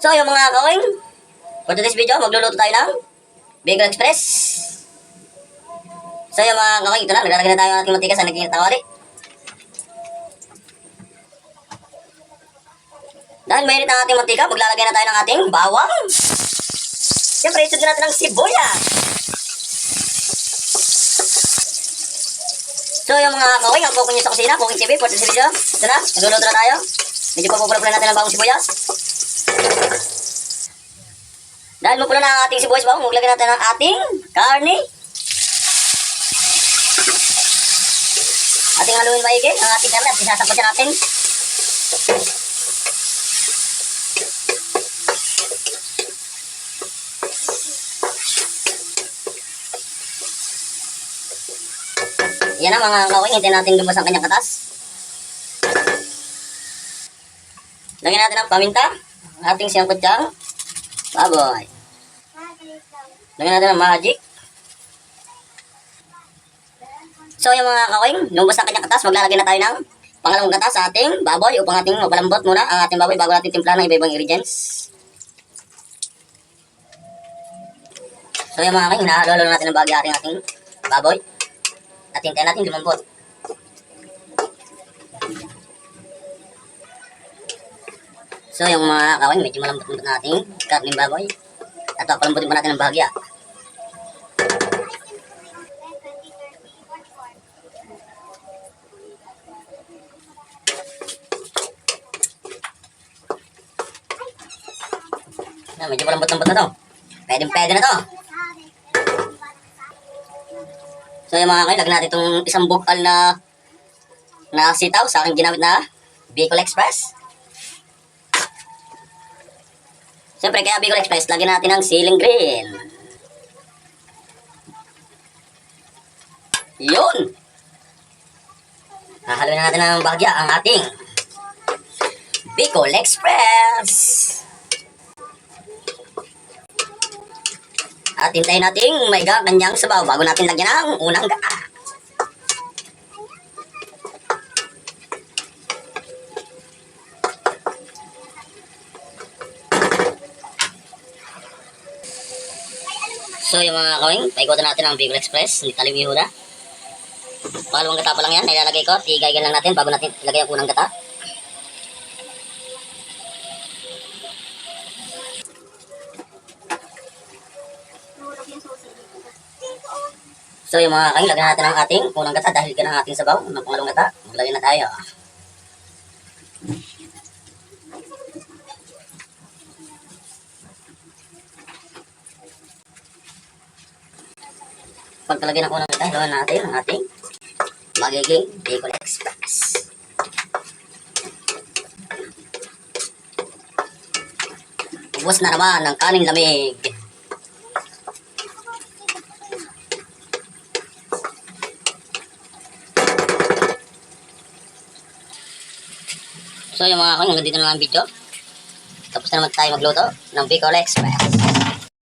So yung mga kawing, for today's video, magluluto tayo ng Bicol Express. So yung mga kawing, ito na, naglalagay na tayo ng ating mantika sa naging tawari. Dahil mainit ang ating mantika, maglalagay na tayo ng ating bawang. Siyempre, isugin natin ng sibuyas. So yung mga kawing, ang cooking nyo sa kusina, Cooking TV, for today's video, ito na, nagluluto na tayo. Medyo pupula-pula natin ang bawang sibuyas. Dahil mapula na ang ating sibuyas bawang, maglagay natin ng ating karne. Ating haluin maigi ang ating karne at isasakot natin. Yan ang mga kawing, hintayin natin lumabas ang kanyang katas. Lagyan natin ang paminta, ang ating siyang kutsang baboy. Lagyan natin ang magic. So yung mga kawing, lumabas ang kanyang katas, maglalagay na tayo ng pangalawang katas sa ating baboy upang ating mapalambot muna ang ating baboy bago natin timplahan ng iba-ibang ingredients. So yung mga kawing, hinahalo-halo natin ng bahagi ating baboy. At hintayin natin lumambot. So yung mga kawing, medyo malambot-lambot na ating karning baboy. At palambutin pa natin ng bahagya. Medyo malambot-lambot na to. Pwede na to. So yung mga kawing, lagyan natin itong isang bukal na sitaw sa aking ginamit na Bicol Express. Siyempre, kaya Bicol Express, lagyan natin ng siling green. Yun! Hahaluin natin ng bahagya ang ating Bicol Express. At hintayin natin maiga kanyang sabaw bago natin lagyan ng unang gata. So yung mga kawing, paikutan natin ang Bicol Express, hindi talim yung hula. Pangalawang gata pa lang yan, nilalagay ko, tigaygan lang natin bago natin ilagay ang unang gata. So yung mga kawing, lagyan natin ang ating unang gata dahil ka ng ating sabaw ng pangalawang gata. Maglagay na tayo. Pagkalagay ng unang gata, hilawan natin ang ating magiging Bicol Express. Ubus na naman ng kaning lamig. So yung mga kawing, hanggang dito na lang ang video. Tapos na naman tayo magluto ng Bicol Express.